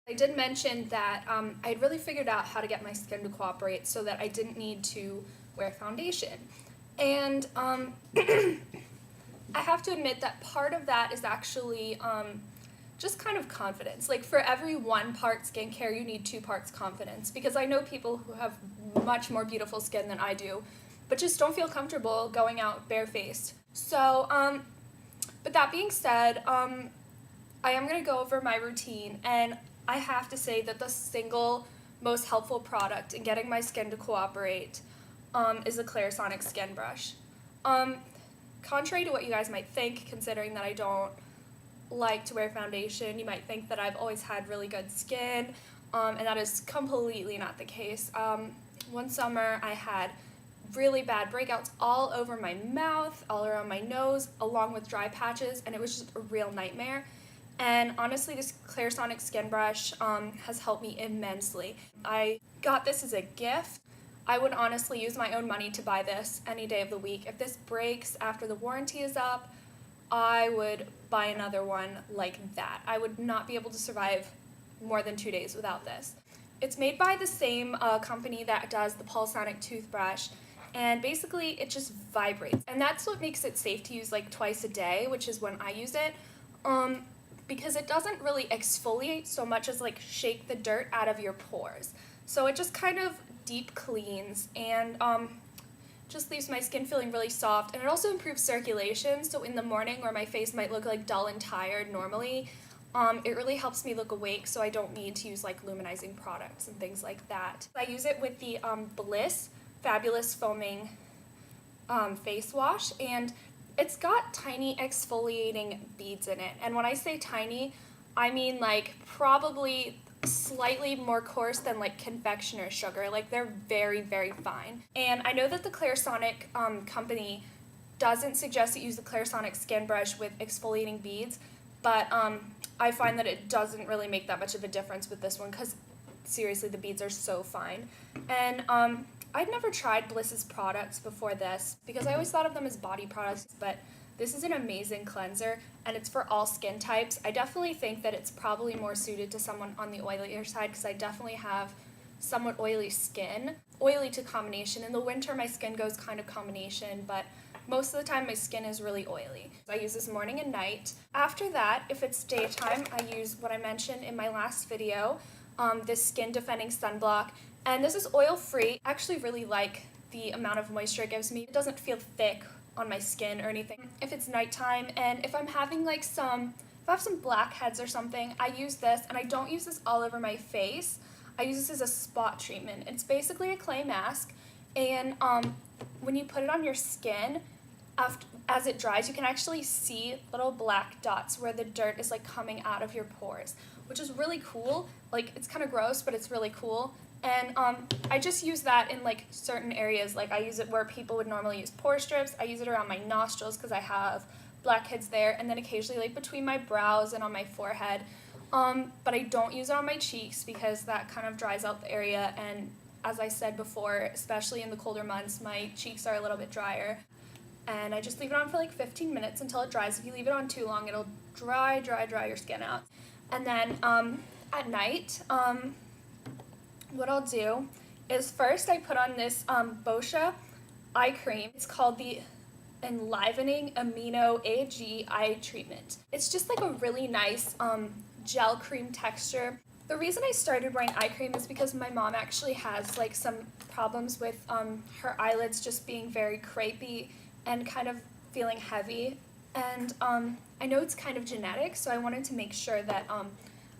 I did mention that I'd really figured out how to get my skin to cooperate so that I didn't need to wear foundation. And I have to admit that part of that is actually just kind of confidence. Like for every 1 part skincare, you need 2 parts confidence, because I know people who have much more beautiful skin than I do, but just don't feel comfortable going out barefaced. So, but that being said, I am going to go over my routine, and I have to say that the single most helpful product in getting my skin to cooperate is the Clarisonic Skin Brush. Contrary to what you guys might think, considering that I don't like to wear foundation, you might think that I've always had really good skin, and that is completely not the case. One summer I had really bad breakouts all over my mouth, all around my nose, along with dry patches, and it was just a real nightmare. And honestly, this Clarisonic Skin Brush has helped me immensely. I got this as a gift. I would honestly use my own money to buy this any day of the week. If this breaks after the warranty is up, I would buy another one like that. I would not be able to survive more than 2 days without this. It's made by the same company that does the Pulsonic toothbrush, and basically it just vibrates. And that's what makes it safe to use like twice a day, which is when I use it, because it doesn't really exfoliate so much as like shake the dirt out of your pores. So it just kind of deep cleans and just leaves my skin feeling really soft, and it also improves circulation. So in the morning where my face might look like dull and tired normally, it really helps me look awake, so I don't need to use like luminizing products and things like that. I use it with the Bliss Fabulous Foaming face wash, and it's got tiny exfoliating beads in it. And when I say tiny, I mean like probably slightly more coarse than like confectioner's sugar. Like they're very, very fine. And I know that the Clarisonic company doesn't suggest that you use the Clarisonic Skin Brush with exfoliating beads, but I find that it doesn't really make that much of a difference with this one, because seriously, the beads are so fine. And I'd never tried Bliss's products before this because I always thought of them as body products, but this is an amazing cleanser, and it's for all skin types. I definitely think that it's probably more suited to someone on the oilier side, because I definitely have somewhat oily skin. Oily to combination. In the winter, my skin goes kind of combination, but most of the time my skin is really oily. I use this morning and night. After that, if it's daytime, I use what I mentioned in my last video, this skin defending sunblock, and this is oil-free. I actually really like the amount of moisture it gives me. It doesn't feel thick on my skin or anything. If it's nighttime and if I'm having like if I have some blackheads or something, I use this, and I don't use this all over my face. I use this as a spot treatment. It's basically a clay mask, and when you put it on your skin, as it dries, you can actually see little black dots where the dirt is like coming out of your pores, which is really cool. Like, it's kind of gross, but it's really cool. And I just use that in like certain areas. Like I use it where people would normally use pore strips. I use it around my nostrils because I have blackheads there, and then occasionally like between my brows and on my forehead. But I don't use it on my cheeks because that kind of dries out the area, and as I said before, especially in the colder months, my cheeks are a little bit drier. And I just leave it on for like 15 minutes until it dries. If you leave it on too long, it'll dry your skin out. And then at night, what I'll do is first I put on this Boscia eye cream. It's called the Enlivening Amino AG Eye Treatment. It's just like a really nice gel cream texture. The reason I started wearing eye cream is because my mom actually has like some problems with her eyelids just being very crepey and kind of feeling heavy. And I know it's kind of genetic, so I wanted to make sure that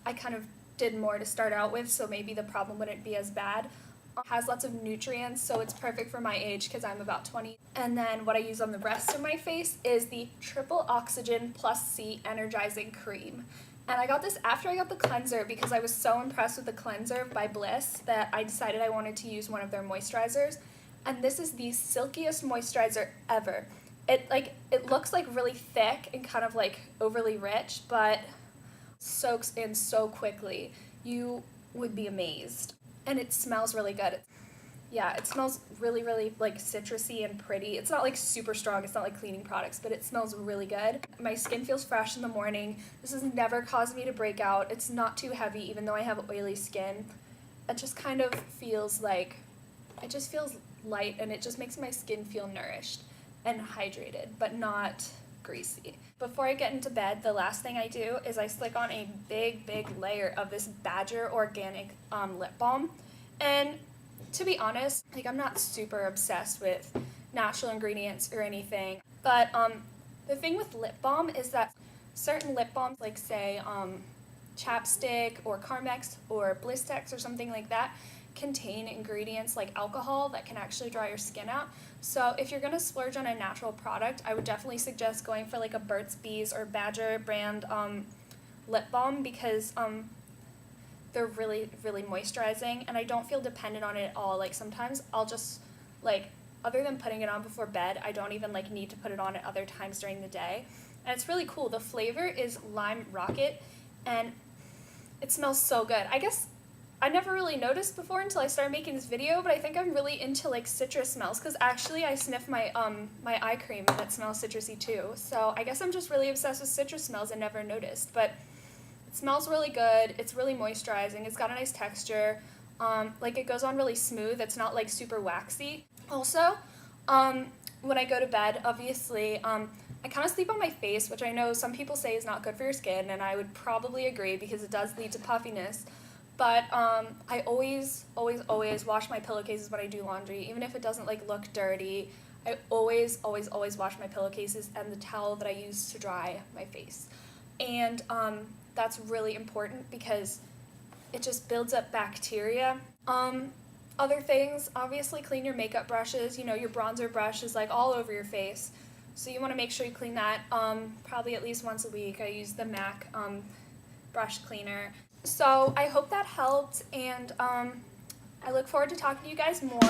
I kind of did more to start out with, so maybe the problem wouldn't be as bad. It has lots of nutrients, so it's perfect for my age because I'm about 20. And then what I use on the rest of my face is the Triple Oxygen Plus C Energizing Cream. And I got this after I got the cleanser because I was so impressed with the cleanser by Bliss that I decided I wanted to use one of their moisturizers. And this is the silkiest moisturizer ever. It looks like really thick and kind of like overly rich, but soaks in so quickly. You would be amazed. And it smells really good. Yeah, it smells really, really like citrusy and pretty. It's not like super strong, it's not like cleaning products, but it smells really good. My skin feels fresh in the morning. This has never caused me to break out. It's not too heavy, even though I have oily skin. It just kind of feels like, it just feels light, and it just makes my skin feel nourished and hydrated, but not greasy. Before I get into bed, the last thing I do is I slick on a big, big layer of this Badger Organic lip balm. And to be honest, like, I'm not super obsessed with natural ingredients or anything, but the thing with lip balm is that certain lip balms, like say chapstick or Carmex or Blistex or something like that, contain ingredients like alcohol that can actually dry your skin out. So if you're going to splurge on a natural product, I would definitely suggest going for like a Burt's Bees or Badger brand lip balm, because they're really, really moisturizing, and I don't feel dependent on it at all. Like, sometimes I'll just, like, other than putting it on before bed, I don't even like need to put it on at other times during the day. And it's really cool. The flavor is Lime Rocket, and it smells so good. I guess I never really noticed before until I started making this video, but I think I'm really into like citrus smells, because actually I sniff my my eye cream and it smells citrusy too. So I guess I'm just really obsessed with citrus smells and never noticed. But it smells really good. It's really moisturizing. It's got a nice texture. Like, it goes on really smooth. It's not like super waxy. Also, when I go to bed, obviously, I kind of sleep on my face, which I know some people say is not good for your skin, and I would probably agree because it does lead to puffiness. But I always wash my pillowcases when I do laundry, even if it doesn't like look dirty. I always wash my pillowcases and the towel that I use to dry my face. And that's really important because it just builds up bacteria. Other things, obviously clean your makeup brushes. You know, your bronzer brush is like all over your face, so you want to make sure you clean that probably at least once a week. I use the MAC brush cleaner. So I hope that helped, and I look forward to talking to you guys more.